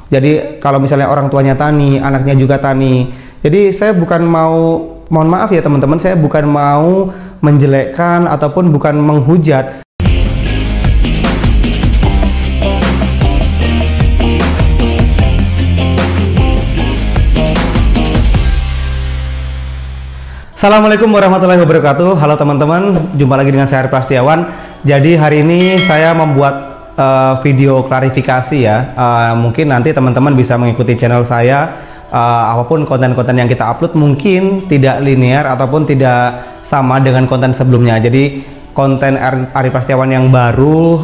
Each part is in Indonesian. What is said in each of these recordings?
Jadi kalau misalnya orang tuanya tani, anaknya juga tani. Jadi saya bukan mau, mohon maaf ya teman-teman, saya bukan mau menjelekkan ataupun bukan menghujat. Assalamualaikum warahmatullahi wabarakatuh. Halo teman-teman, jumpa lagi dengan saya Arif Prasetyawan. Jadi hari ini saya membuat video klarifikasi ya. Mungkin nanti teman-teman bisa mengikuti channel saya. Apapun konten-konten yang kita upload mungkin tidak linear ataupun tidak sama dengan konten sebelumnya. Jadi konten Arif Prasetyawan yang baru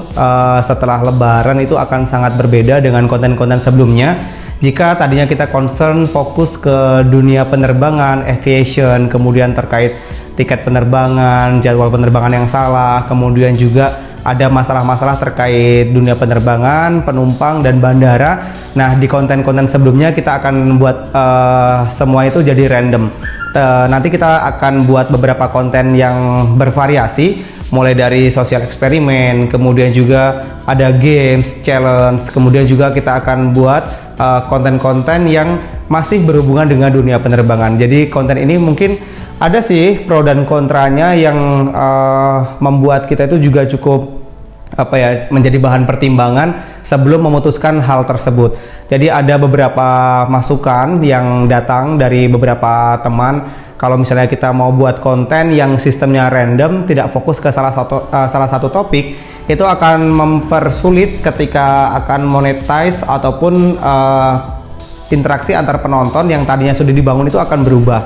setelah Lebaran itu akan sangat berbeda dengan konten-konten sebelumnya. Jika tadinya kita concern fokus ke dunia penerbangan, aviation, kemudian terkait tiket penerbangan, jadwal penerbangan yang salah, kemudian juga ada masalah-masalah terkait dunia penerbangan, penumpang, dan bandara. Nah, di konten-konten sebelumnya kita akan buat semua itu jadi random. Nanti kita akan buat beberapa konten yang bervariasi, mulai dari sosial eksperimen, kemudian juga ada games, challenge, kemudian juga kita akan buat konten-konten yang masih berhubungan dengan dunia penerbangan. Jadi konten ini mungkin ada sih pro dan kontranya yang membuat kita itu juga cukup menjadi bahan pertimbangan sebelum memutuskan hal tersebut. Jadi ada beberapa masukan yang datang dari beberapa teman. Kalau misalnya kita mau buat konten yang sistemnya random, tidak fokus ke salah satu topik, itu akan mempersulit ketika akan monetize ataupun interaksi antar penonton yang tadinya sudah dibangun itu akan berubah.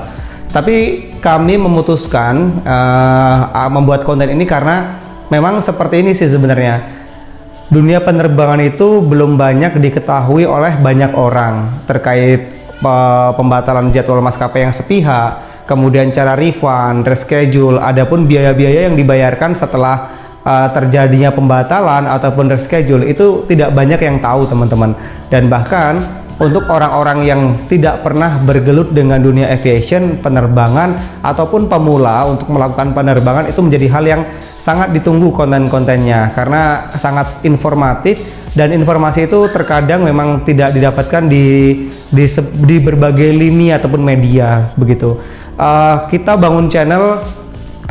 Tapi kami memutuskan membuat konten ini karena memang seperti ini sih sebenarnya. Dunia penerbangan itu belum banyak diketahui oleh banyak orang terkait pembatalan jadwal maskapai yang sepihak, kemudian cara refund, reschedule, adapun biaya-biaya yang dibayarkan setelah terjadinya pembatalan ataupun reschedule itu tidak banyak yang tahu teman-teman. Dan bahkan untuk orang-orang yang tidak pernah bergelut dengan dunia aviation, penerbangan, ataupun pemula untuk melakukan penerbangan, itu menjadi hal yang sangat ditunggu konten-kontennya karena sangat informatif, dan informasi itu terkadang memang tidak didapatkan di berbagai lini ataupun media begitu. Kita bangun channel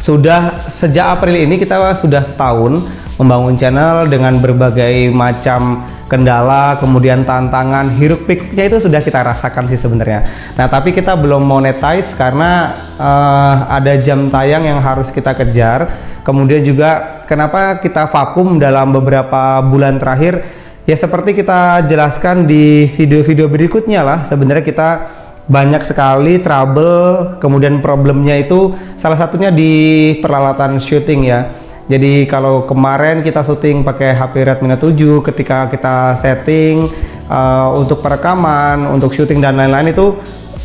sudah sejak April ini, kita sudah setahun membangun channel dengan berbagai macam kendala, kemudian tantangan, hiruk pikuknya itu sudah kita rasakan sih sebenarnya. Nah, tapi kita belum monetize karena ada jam tayang yang harus kita kejar. Kemudian juga kenapa kita vakum dalam beberapa bulan terakhir, ya seperti kita jelaskan di video-video berikutnya lah. Sebenarnya kita banyak sekali trouble, kemudian problemnya itu salah satunya di peralatan syuting ya. Jadi kalau kemarin kita syuting pakai HP Redmi Note 7, ketika kita setting untuk perekaman, untuk syuting dan lain-lain itu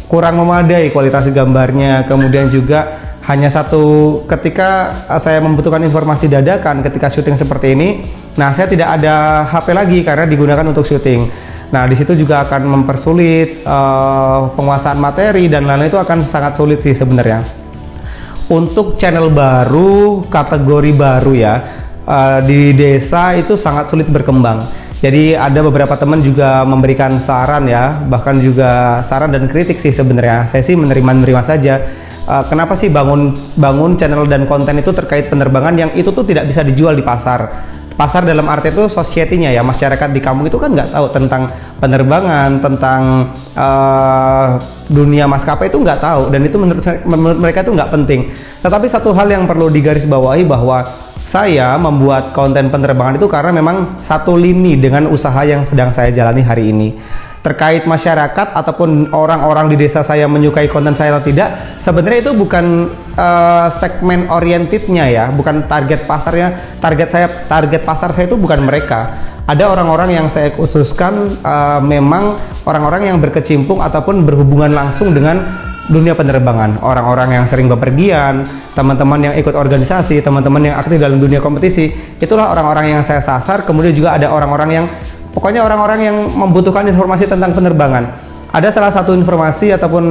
kurang memadai kualitas gambarnya. Kemudian juga hanya satu, ketika saya membutuhkan informasi dadakan ketika syuting seperti ini, nah saya tidak ada HP lagi karena digunakan untuk syuting. Nah, di situ juga akan mempersulit penguasaan materi dan lain-lain, itu akan sangat sulit sih sebenarnya. Untuk channel baru, kategori baru ya, di desa itu sangat sulit berkembang. Jadi ada beberapa teman juga memberikan saran ya, bahkan juga saran dan kritik sih sebenarnya. Saya sih menerima saja. Kenapa sih bangun channel dan konten itu terkait penerbangan yang itu tuh tidak bisa dijual di pasar? Pasar dalam arti itu society-nya ya, masyarakat di kampung itu kan nggak tahu tentang penerbangan, tentang dunia maskapai itu nggak tahu, dan itu menurut mereka itu nggak penting. Tetapi satu hal yang perlu digarisbawahi bahwa saya membuat konten penerbangan itu karena memang satu lini dengan usaha yang sedang saya jalani hari ini. Terkait masyarakat ataupun orang-orang di desa saya menyukai konten saya atau tidak, sebenarnya itu bukan segmen orientednya ya, bukan target pasarnya. Target pasar saya itu bukan mereka. Ada orang-orang yang saya khususkan, memang orang-orang yang berkecimpung ataupun berhubungan langsung dengan dunia penerbangan, orang-orang yang sering bepergian, teman-teman yang ikut organisasi, teman-teman yang aktif dalam dunia kompetisi. Itulah orang-orang yang saya sasar. Kemudian juga ada orang-orang yang pokoknya orang-orang yang membutuhkan informasi tentang penerbangan. Ada salah satu informasi ataupun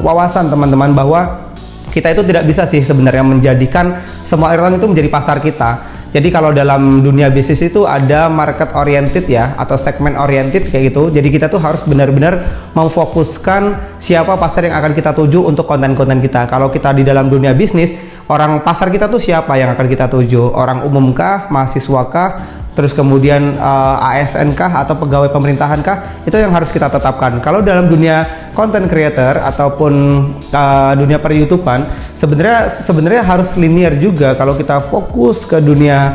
wawasan teman-teman bahwa kita itu tidak bisa sih sebenarnya menjadikan semua airline itu menjadi pasar kita. Jadi kalau dalam dunia bisnis itu ada market oriented ya, atau segment oriented kayak gitu. Jadi kita tuh harus benar-benar memfokuskan siapa pasar yang akan kita tuju untuk konten-konten kita. Kalau kita di dalam dunia bisnis, orang pasar kita tuh siapa yang akan kita tuju? Orang umum kah, mahasiswa kah, terus kemudian ASN kah, atau pegawai pemerintahan kah? Itu yang harus kita tetapkan. Kalau dalam dunia content creator ataupun dunia per YouTubean, sebenarnya harus linear juga. Kalau kita fokus ke dunia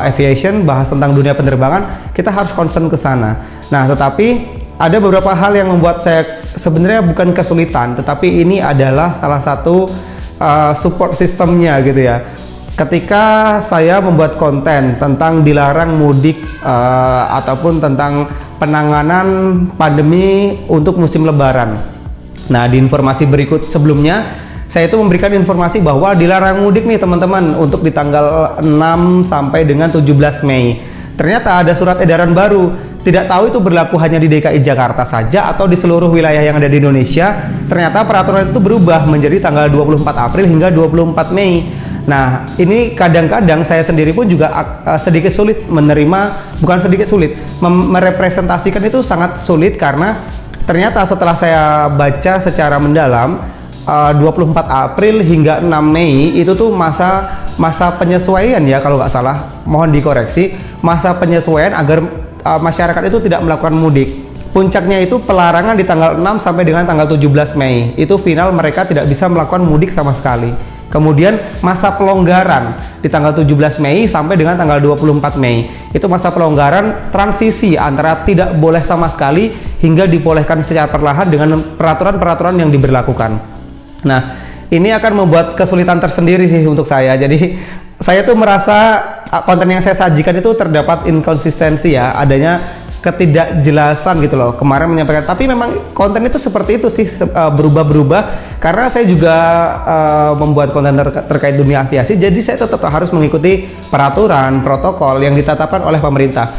aviation, bahas tentang dunia penerbangan, kita harus concern ke sana. Nah, tetapi ada beberapa hal yang membuat saya sebenarnya bukan kesulitan, tetapi ini adalah salah satu support sistemnya gitu ya. Ketika saya membuat konten tentang dilarang mudik ataupun tentang penanganan pandemi untuk musim lebaran. Nah, di informasi berikut sebelumnya saya itu memberikan informasi bahwa dilarang mudik nih teman-teman untuk di tanggal 6 sampai dengan 17 Mei. Ternyata ada surat edaran baru. Tidak tahu itu berlaku hanya di DKI Jakarta saja atau di seluruh wilayah yang ada di Indonesia. Ternyata peraturan itu berubah menjadi tanggal 24 April hingga 24 Mei. Nah, ini kadang-kadang saya sendiri pun juga sedikit sulit menerima, bukan sedikit sulit, merepresentasikan itu sangat sulit karena ternyata setelah saya baca secara mendalam, 24 April hingga 6 Mei itu tuh masa penyesuaian ya, kalau nggak salah, mohon dikoreksi, masa penyesuaian agar masyarakat itu tidak melakukan mudik. Puncaknya itu pelarangan di tanggal 6 sampai dengan tanggal 17 Mei. Itu final mereka tidak bisa melakukan mudik sama sekali. Kemudian masa pelonggaran di tanggal 17 Mei sampai dengan tanggal 24 Mei. Itu masa pelonggaran transisi antara tidak boleh sama sekali hingga dibolehkan secara perlahan dengan peraturan-peraturan yang diberlakukan. Nah, ini akan membuat kesulitan tersendiri sih untuk saya. Jadi saya tuh merasa konten yang saya sajikan itu terdapat inkonsistensi ya, adanya ketidakjelasan gitu loh. Kemarin menyampaikan, tapi memang konten itu seperti itu sih, berubah-berubah karena saya juga membuat konten terkait dunia aviasi, jadi saya tetap harus mengikuti peraturan protokol yang ditetapkan oleh pemerintah.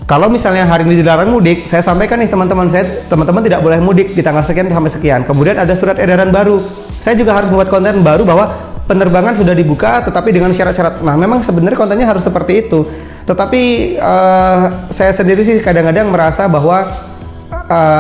Kalau misalnya hari ini dilarang mudik, saya sampaikan nih teman-teman tidak boleh mudik di tanggal sekian sampai sekian. Kemudian ada surat edaran baru, saya juga harus membuat konten baru bahwa penerbangan sudah dibuka tetapi dengan syarat-syarat. Nah, memang sebenarnya kontennya harus seperti itu. Tetapi saya sendiri sih kadang-kadang merasa bahwa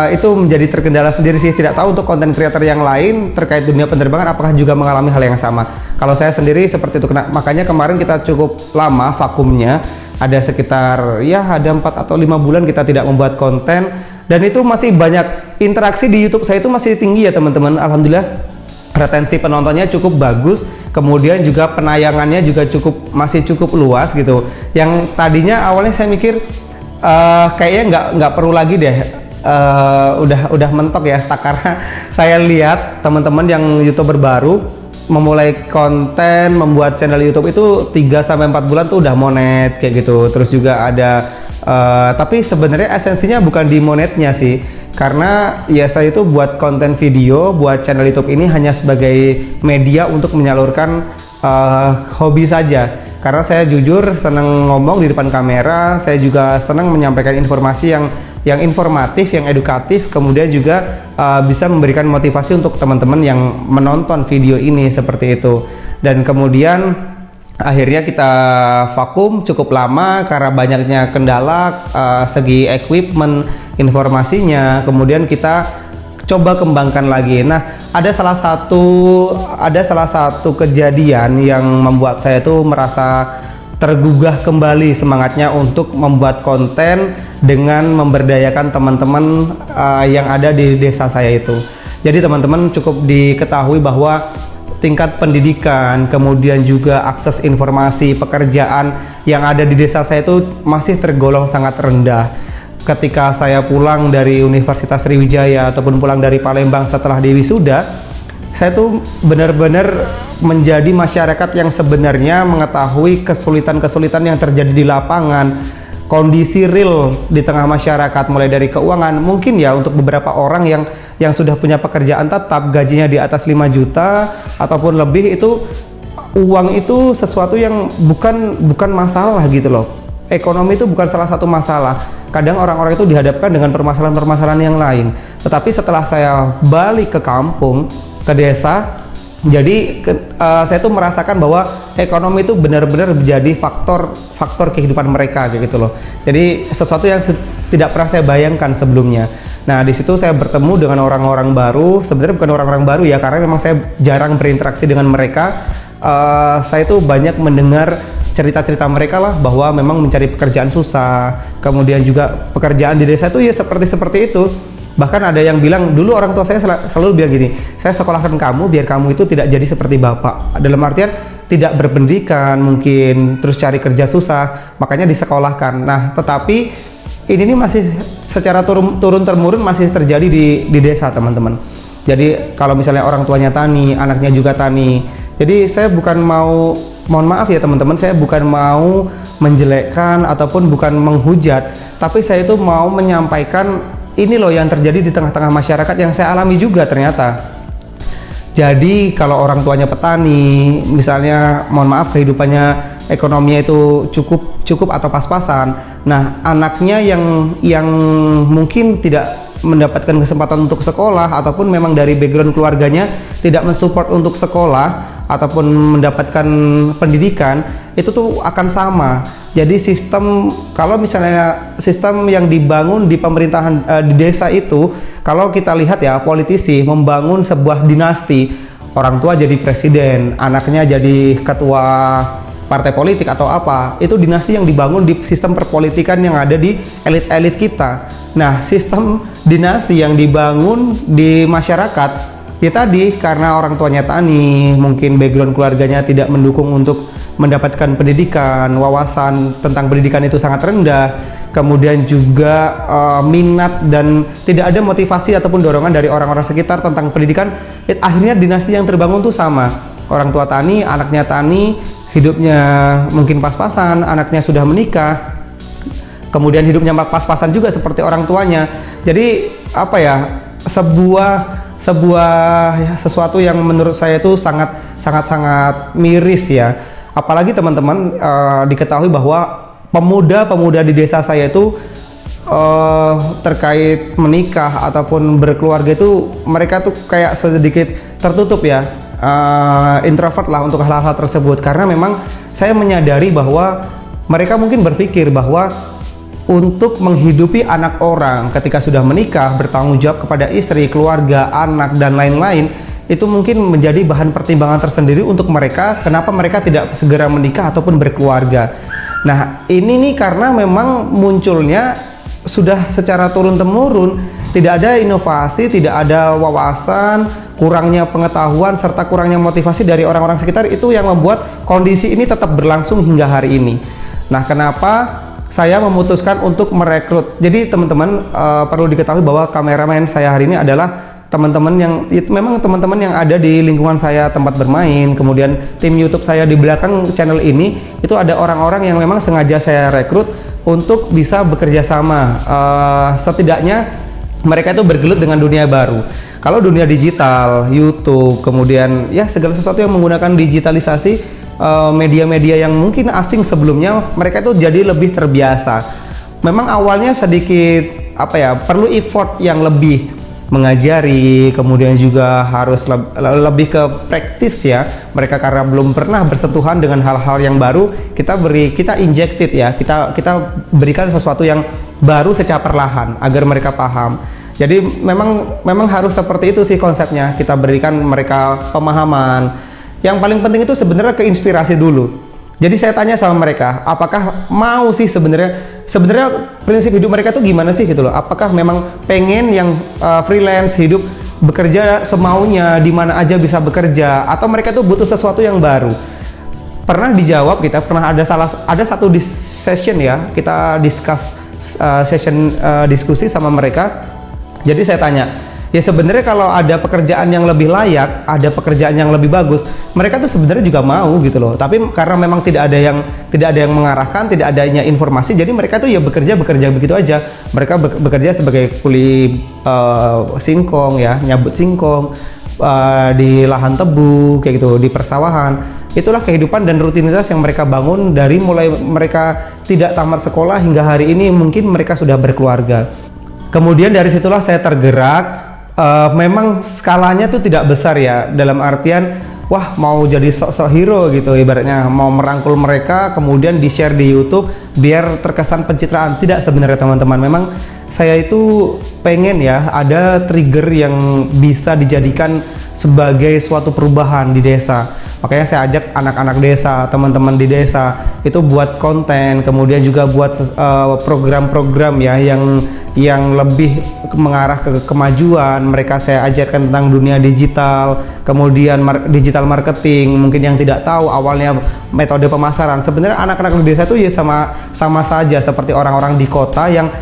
itu menjadi terkendala sendiri sih. Tidak tahu untuk konten creator yang lain terkait dunia penerbangan apakah juga mengalami hal yang sama. Kalau saya sendiri seperti itu, makanya kemarin kita cukup lama vakumnya, ada sekitar ya ada 4 atau 5 bulan kita tidak membuat konten, dan itu masih banyak interaksi di YouTube saya itu masih tinggi ya teman-teman. Alhamdulillah retensi penontonnya cukup bagus, kemudian juga penayangannya juga masih cukup luas gitu. Yang tadinya awalnya saya mikir kayaknya nggak perlu lagi deh, udah mentok ya stuck, karena saya lihat teman-teman yang YouTuber baru memulai konten, membuat channel YouTube itu 3-4 bulan tuh udah monet kayak gitu. Terus juga ada tapi sebenarnya esensinya bukan di monetnya sih, karena ya saya itu buat konten video, buat channel YouTube ini hanya sebagai media untuk menyalurkan hobi saja. Karena saya jujur senang ngomong di depan kamera, saya juga senang menyampaikan informasi yang informatif, yang edukatif, kemudian juga bisa memberikan motivasi untuk teman-teman yang menonton video ini seperti itu. Dan kemudian akhirnya kita vakum cukup lama karena banyaknya kendala segi equipment, informasinya. Kemudian kita coba kembangkan lagi. Nah, ada salah satu kejadian yang membuat saya tuh merasa tergugah kembali semangatnya untuk membuat konten dengan memberdayakan teman-teman yang ada di desa saya itu. Jadi teman-teman cukup diketahui bahwa tingkat pendidikan, kemudian juga akses informasi pekerjaan yang ada di desa saya itu masih tergolong sangat rendah. Ketika saya pulang dari Universitas Sriwijaya ataupun pulang dari Palembang setelah diwisuda, saya tuh benar-benar menjadi masyarakat yang sebenarnya mengetahui kesulitan-kesulitan yang terjadi di lapangan, kondisi real di tengah masyarakat, mulai dari keuangan. Mungkin ya untuk beberapa orang yang sudah punya pekerjaan tetap, gajinya di atas 5 juta ataupun lebih, itu uang itu sesuatu yang bukan masalah gitu loh. Ekonomi itu bukan salah satu masalah. Kadang orang-orang itu dihadapkan dengan permasalahan-permasalahan yang lain. Tetapi setelah saya balik ke kampung, ke desa, Jadi saya tuh merasakan bahwa ekonomi itu benar-benar menjadi faktor kehidupan mereka kayak gitu loh. Jadi sesuatu yang tidak pernah saya bayangkan sebelumnya. Nah, di situ saya bertemu dengan orang-orang baru. Sebenarnya bukan orang-orang baru ya, karena memang saya jarang berinteraksi dengan mereka. Saya tuh banyak mendengar cerita-cerita mereka lah, bahwa memang mencari pekerjaan susah. Kemudian juga pekerjaan di desa itu ya seperti itu. Bahkan ada yang bilang, dulu orang tua saya selalu bilang gini, saya sekolahkan kamu biar kamu itu tidak jadi seperti bapak. Dalam artian tidak berpendidikan mungkin, terus cari kerja susah, makanya disekolahkan. Nah, tetapi ini nih masih secara turun-temurun masih terjadi di desa, teman-teman. Jadi kalau misalnya orang tuanya tani, anaknya juga tani. Jadi saya bukan mau, mohon maaf ya teman-teman, saya bukan mau menjelekkan ataupun bukan menghujat, tapi saya itu mau menyampaikan ini loh yang terjadi di tengah-tengah masyarakat yang saya alami juga ternyata. Jadi kalau orang tuanya petani, misalnya mohon maaf kehidupannya, ekonominya itu cukup atau pas-pasan. Nah, anaknya yang mungkin tidak mendapatkan kesempatan untuk sekolah, ataupun memang dari background keluarganya tidak mensupport untuk sekolah ataupun mendapatkan pendidikan, itu tuh akan sama. Jadi kalau misalnya sistem yang dibangun di pemerintahan di desa itu, kalau kita lihat ya, politisi membangun sebuah dinasti, orang tua jadi presiden, anaknya jadi ketua partai politik atau apa, itu dinasti yang dibangun di sistem perpolitikan yang ada di elit-elit kita. Nah, sistem dinasti yang dibangun di masyarakat ya tadi, karena orang tuanya tani, mungkin background keluarganya tidak mendukung untuk mendapatkan pendidikan, wawasan tentang pendidikan itu sangat rendah, kemudian juga minat dan tidak ada motivasi ataupun dorongan dari orang-orang sekitar tentang pendidikan. Akhirnya dinasti yang terbangun tuh sama, orang tua tani, anaknya tani, hidupnya mungkin pas-pasan, anaknya sudah menikah, kemudian hidupnya pas-pasan juga seperti orang tuanya. Jadi apa ya, sesuatu yang menurut saya itu sangat miris ya. Apalagi teman-teman diketahui bahwa pemuda-pemuda di desa saya itu terkait menikah ataupun berkeluarga itu mereka tuh kayak sedikit tertutup ya, introvert lah untuk hal-hal tersebut, karena memang saya menyadari bahwa mereka mungkin berpikir bahwa untuk menghidupi anak orang ketika sudah menikah, bertanggung jawab kepada istri, keluarga, anak, dan lain-lain, itu mungkin menjadi bahan pertimbangan tersendiri untuk mereka, kenapa mereka tidak segera menikah ataupun berkeluarga. Nah, ini nih karena memang munculnya sudah secara turun-temurun, tidak ada inovasi, tidak ada wawasan, kurangnya pengetahuan, serta kurangnya motivasi dari orang-orang sekitar, itu yang membuat kondisi ini tetap berlangsung hingga hari ini. Nah, kenapa saya memutuskan untuk merekrut? Jadi teman-teman perlu diketahui bahwa kameramen saya hari ini adalah teman-teman yang ada di lingkungan saya, tempat bermain, kemudian tim YouTube saya di belakang channel ini, itu ada orang-orang yang memang sengaja saya rekrut untuk bisa bekerja sama. Setidaknya mereka itu bergelut dengan dunia baru. Kalau dunia digital, YouTube, kemudian ya segala sesuatu yang menggunakan digitalisasi, media-media yang mungkin asing sebelumnya, mereka itu jadi lebih terbiasa. Memang awalnya sedikit perlu effort yang lebih, mengajari, kemudian juga harus lebih ke praktis ya. Mereka karena belum pernah bersentuhan dengan hal-hal yang baru, kita injected ya, kita berikan sesuatu yang baru secara perlahan agar mereka paham. Jadi memang harus seperti itu sih konsepnya, kita berikan mereka pemahaman. Yang paling penting itu sebenarnya keinspirasi dulu. Jadi saya tanya sama mereka, apakah mau sih sebenarnya prinsip hidup mereka tuh gimana sih gitu loh. Apakah memang pengen yang freelance, hidup bekerja semaunya, di mana aja bisa bekerja, atau mereka tuh butuh sesuatu yang baru. Pernah dijawab, kita pernah ada satu session ya, kita session diskusi sama mereka. Jadi saya tanya, ya sebenarnya kalau ada pekerjaan yang lebih layak, ada pekerjaan yang lebih bagus, mereka tuh sebenarnya juga mau gitu loh. Tapi karena memang tidak ada yang mengarahkan, tidak adanya informasi, jadi mereka tuh ya bekerja begitu aja. Mereka bekerja sebagai kuli singkong ya, nyabut singkong di lahan tebu kayak gitu, di persawahan. Itulah kehidupan dan rutinitas yang mereka bangun dari mulai mereka tidak tamat sekolah hingga hari ini mungkin mereka sudah berkeluarga. Kemudian dari situlah saya tergerak memang skalanya tuh tidak besar ya, dalam artian wah mau jadi sok-sok hero gitu, ibaratnya mau merangkul mereka kemudian di share di YouTube biar terkesan pencitraan. Tidak sebenarnya teman-teman, memang saya itu pengen ya ada trigger yang bisa dijadikan sebagai suatu perubahan di desa. Makanya saya ajak anak-anak desa, teman-teman di desa itu buat konten, kemudian juga buat program-program ya yang lebih mengarah ke kemajuan. Mereka saya ajarkan tentang dunia digital, kemudian digital marketing. Mungkin yang tidak tahu awalnya metode pemasaran, sebenarnya anak-anak di desa itu ya sama saja seperti orang-orang di kota yang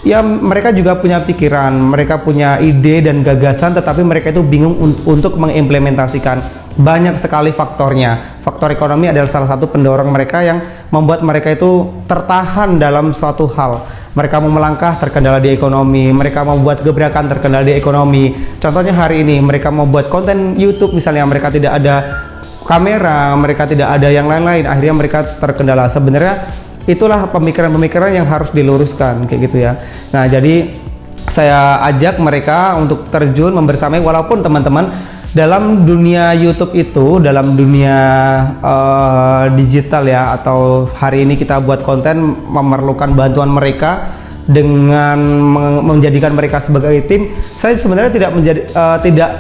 ya mereka juga punya pikiran, mereka punya ide dan gagasan, tetapi mereka itu bingung untuk mengimplementasikan. Banyak sekali faktornya. Faktor ekonomi adalah salah satu pendorong mereka yang membuat mereka itu tertahan dalam suatu hal. Mereka mau melangkah terkendala di ekonomi, mereka mau buat gebrakan terkendala di ekonomi. Contohnya hari ini mereka mau buat konten YouTube misalnya, mereka tidak ada kamera, mereka tidak ada yang lain-lain, akhirnya mereka terkendala. Sebenarnya itulah pemikiran-pemikiran yang harus diluruskan kayak gitu ya. Nah, jadi saya ajak mereka untuk terjun membersamai, walaupun teman-teman dalam dunia YouTube itu, dalam dunia digital ya, atau hari ini kita buat konten memerlukan bantuan mereka dengan menjadikan mereka sebagai tim. Saya sebenarnya tidak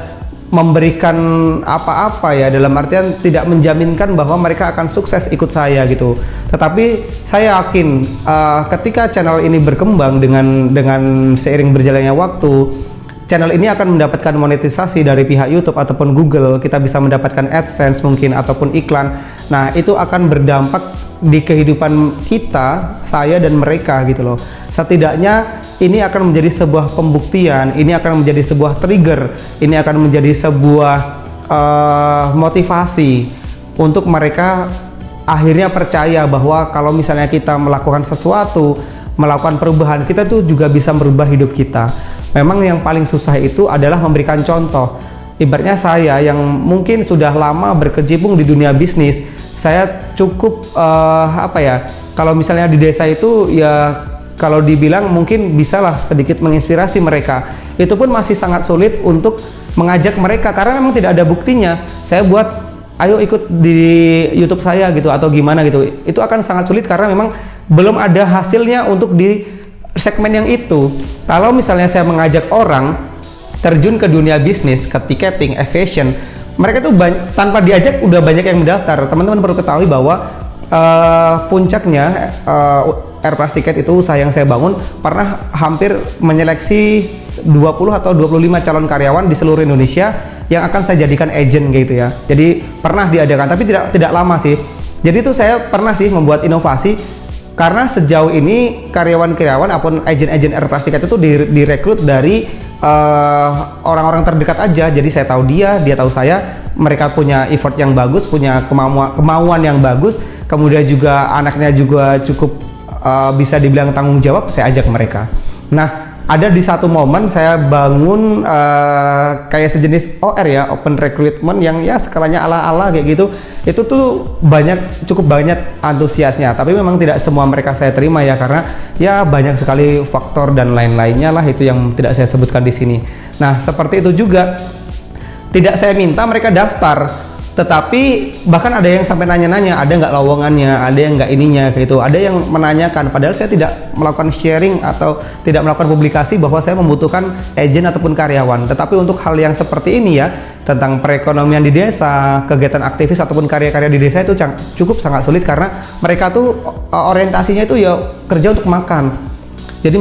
memberikan apa-apa ya, dalam artian tidak menjaminkan bahwa mereka akan sukses ikut saya gitu. Tetapi saya yakin ketika channel ini berkembang dengan seiring berjalannya waktu, channel ini akan mendapatkan monetisasi dari pihak YouTube ataupun Google. Kita bisa mendapatkan AdSense mungkin ataupun iklan. Nah, itu akan berdampak di kehidupan kita, saya dan mereka gitu loh. Setidaknya ini akan menjadi sebuah pembuktian, ini akan menjadi sebuah trigger, ini akan menjadi sebuah motivasi untuk mereka akhirnya percaya bahwa kalau misalnya kita melakukan sesuatu, melakukan perubahan, kita tuh juga bisa merubah hidup kita. Memang yang paling susah itu adalah memberikan contoh. Ibaratnya saya yang mungkin sudah lama berkecimpung di dunia bisnis, saya cukup apa ya, kalau misalnya di desa itu ya, kalau dibilang mungkin bisalah sedikit menginspirasi mereka. Itu pun masih sangat sulit untuk mengajak mereka karena memang tidak ada buktinya. Saya buat, ayo ikut di YouTube saya gitu atau gimana gitu. Itu akan sangat sulit karena memang belum ada hasilnya untuk di segmen yang itu. Kalau misalnya saya mengajak orang terjun ke dunia bisnis, ke tiketing, aviation, mereka tuh tanpa diajak udah banyak yang mendaftar. Teman-teman perlu ketahui bahwa puncaknya Airplus Ticket itu usaha yang saya bangun pernah hampir menyeleksi 20 atau 25 calon karyawan di seluruh Indonesia yang akan saya jadikan agent gitu ya. Jadi pernah diadakan, tapi tidak lama sih. Jadi itu saya pernah sih membuat inovasi. Karena sejauh ini karyawan-karyawan ataupun agen-agen Airplus Ticket itu direkrut dari orang-orang terdekat aja. Jadi saya tahu dia tahu saya, mereka punya effort yang bagus, punya kemauan yang bagus, kemudian juga anaknya juga cukup bisa dibilang tanggung jawab, saya ajak mereka. Nah, ada di satu momen saya bangun kayak sejenis OR ya, open recruitment, yang ya skalanya ala-ala kayak gitu. Itu tuh cukup banyak antusiasnya, tapi memang tidak semua mereka saya terima ya, karena ya banyak sekali faktor dan lain-lainnya lah, itu yang tidak saya sebutkan di sini. Nah, seperti itu juga tidak saya minta mereka daftar, tetapi bahkan ada yang sampai nanya-nanya, ada nggak lowongannya, ada yang nggak ininya gitu, ada yang menanyakan, padahal saya tidak melakukan sharing atau tidak melakukan publikasi bahwa saya membutuhkan agen ataupun karyawan. Tetapi untuk hal yang seperti ini ya, tentang perekonomian di desa, kegiatan aktivis ataupun karya-karya di desa, itu cukup sangat sulit karena mereka tuh orientasinya itu ya kerja untuk makan. Jadi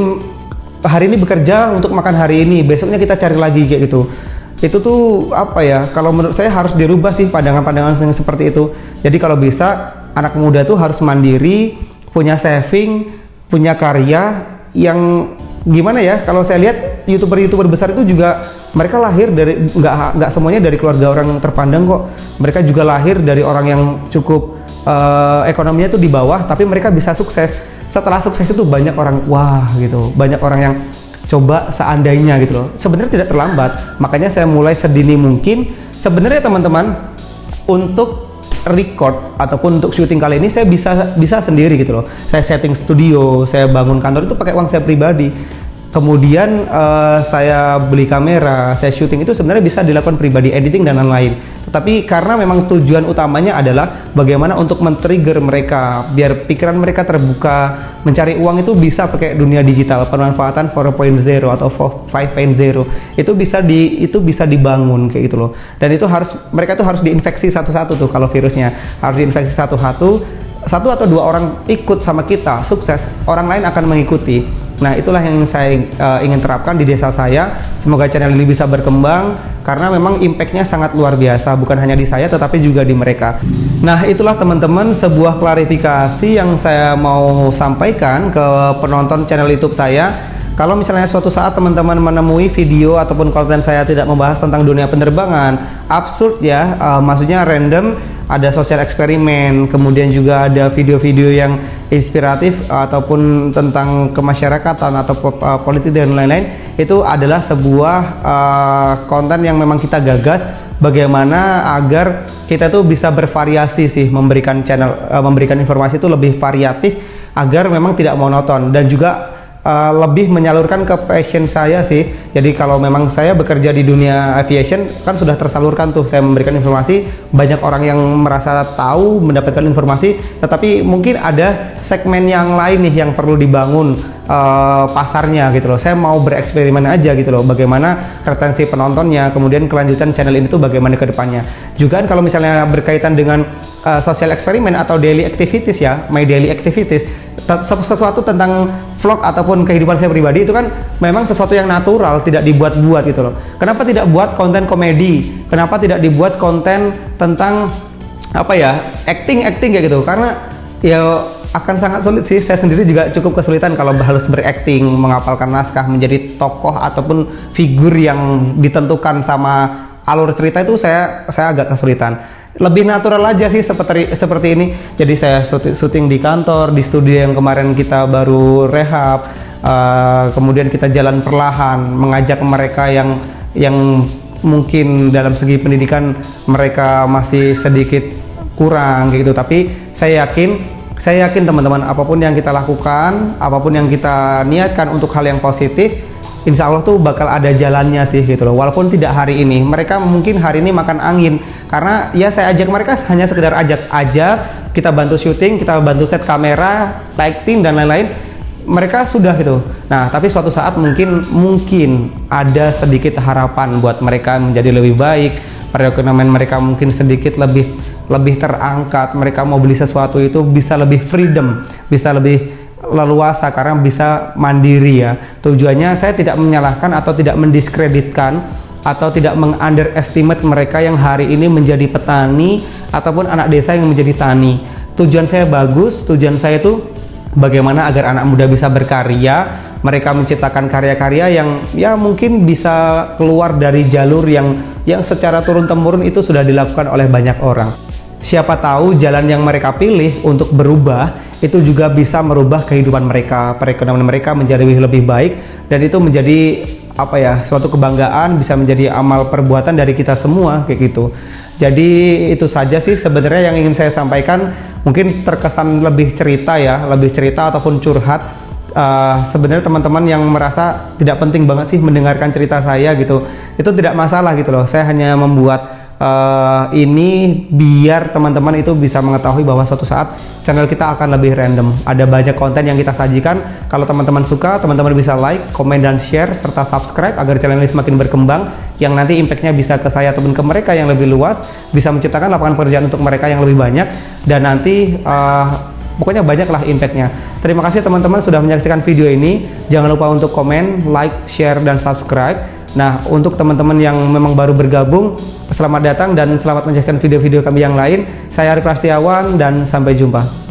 hari ini bekerja untuk makan hari ini, besoknya kita cari lagi kayak gitu. Itu tuh apa ya, kalau menurut saya harus dirubah sih pandangan-pandangan yang seperti itu. Jadi kalau bisa anak muda tuh harus mandiri, punya saving, punya karya yang gimana ya, kalau saya lihat youtuber besar itu juga mereka lahir dari nggak semuanya dari keluarga orang yang terpandang kok. Mereka juga lahir dari orang yang cukup ekonominya tuh di bawah, tapi mereka bisa sukses. Setelah sukses itu banyak orang wah gitu, banyak orang yang coba seandainya gitu loh. Sebenarnya tidak terlambat, makanya saya mulai sedini mungkin. Sebenarnya teman-teman, untuk record ataupun untuk syuting kali ini saya bisa sendiri gitu loh. Saya setting studio, saya bangun kantor itu pakai uang saya pribadi. kemudian saya beli kamera, saya syuting, itu sebenarnya bisa dilakukan pribadi, editing dan lain-lain. Tetapi karena memang tujuan utamanya adalah bagaimana untuk men-trigger mereka, biar pikiran mereka terbuka, mencari uang itu bisa pakai dunia digital, pemanfaatan 4.0 atau 5.0 itu bisa dibangun kayak gitu loh. Dan itu mereka tuh harus diinfeksi satu-satu tuh, kalau virusnya harus diinfeksi satu atau dua orang ikut sama kita sukses, orang lain akan mengikuti. Nah, itulah yang saya ingin terapkan di desa saya. Semoga channel ini bisa berkembang karena memang impactnya sangat luar biasa, bukan hanya di saya tetapi juga di mereka. Nah, itulah teman-teman sebuah klarifikasi yang saya mau sampaikan ke penonton channel YouTube saya. Kalau misalnya suatu saat teman-teman menemui video ataupun konten saya tidak membahas tentang dunia penerbangan, absurd ya, maksudnya random, ada sosial eksperimen, kemudian juga ada video-video yang inspiratif ataupun tentang kemasyarakatan atau politik dan lain-lain, itu adalah sebuah konten yang memang kita gagas bagaimana agar kita tuh bisa bervariasi sih, memberikan informasi itu lebih variatif agar memang tidak monoton dan juga lebih menyalurkan ke passion saya sih. Jadi kalau memang saya bekerja di dunia aviation kan sudah tersalurkan tuh, saya memberikan informasi, banyak orang yang merasa tahu, mendapatkan informasi, tetapi mungkin ada segmen yang lain nih yang perlu dibangun pasarnya gitu loh. Saya mau bereksperimen aja gitu loh, bagaimana retensi penontonnya, kemudian kelanjutan channel ini tuh bagaimana ke depannya. Juga kalau misalnya berkaitan dengan social eksperimen atau daily activities ya, my daily activities, sesuatu tentang vlog ataupun kehidupan saya pribadi itu kan memang sesuatu yang natural, tidak dibuat-buat gitu loh. Kenapa tidak buat konten komedi? Kenapa tidak dibuat konten tentang apa ya, acting kayak gitu? Karena ya akan sangat sulit sih. Saya sendiri juga cukup kesulitan kalau harus berakting, menghafalkan naskah, menjadi tokoh ataupun figur yang ditentukan sama alur cerita, itu saya agak kesulitan. Lebih natural aja sih seperti ini. Jadi saya syuting di kantor, di studio yang kemarin kita baru rehab, kemudian kita jalan perlahan mengajak mereka yang mungkin dalam segi pendidikan mereka masih sedikit kurang gitu. Tapi saya yakin teman-teman, apapun yang kita lakukan, apapun yang kita niatkan untuk hal yang positif, insya Allah tuh bakal ada jalannya sih gitu loh. Walaupun tidak hari ini, mereka mungkin hari ini makan angin karena ya saya ajak mereka hanya sekedar ajak, kita bantu syuting, kita bantu set kamera, lighting dan lain-lain, mereka sudah gitu. Nah, tapi suatu saat mungkin ada sedikit harapan buat mereka menjadi lebih baik, perekonomian mereka mungkin sedikit lebih terangkat, mereka mau beli sesuatu itu bisa lebih freedom, bisa lebih leluasa karena bisa mandiri ya. Tujuannya saya tidak menyalahkan atau tidak mendiskreditkan atau tidak meng-underestimate mereka yang hari ini menjadi petani ataupun anak desa yang menjadi tani. Tujuan saya bagus, tujuan saya itu bagaimana agar anak muda bisa berkarya, mereka menciptakan karya-karya yang ya mungkin bisa keluar dari jalur yang secara turun-temurun itu sudah dilakukan oleh banyak orang. Siapa tahu jalan yang mereka pilih untuk berubah itu juga bisa merubah kehidupan mereka, perekonomian mereka menjadi lebih baik, dan itu menjadi apa ya, suatu kebanggaan, bisa menjadi amal perbuatan dari kita semua kayak gitu. Jadi itu saja sih sebenarnya yang ingin saya sampaikan. Mungkin terkesan lebih cerita ataupun curhat. Sebenarnya teman-teman yang merasa tidak penting banget sih mendengarkan cerita saya gitu, itu tidak masalah gitu loh. Saya hanya membuat ini biar teman-teman itu bisa mengetahui bahwa suatu saat channel kita akan lebih random. Ada banyak konten yang kita sajikan. Kalau teman-teman suka, teman-teman bisa like, komen dan share serta subscribe agar channel ini semakin berkembang, yang nanti impactnya bisa ke saya ataupun ke mereka yang lebih luas, bisa menciptakan lapangan pekerjaan untuk mereka yang lebih banyak, dan nanti pokoknya banyaklah impactnya. Terima kasih teman-teman sudah menyaksikan video ini. Jangan lupa untuk komen, like, share dan subscribe. Nah, untuk teman-teman yang memang baru bergabung, selamat datang dan selamat menyaksikan video-video kami yang lain. Saya Ari Prastiawan dan sampai jumpa.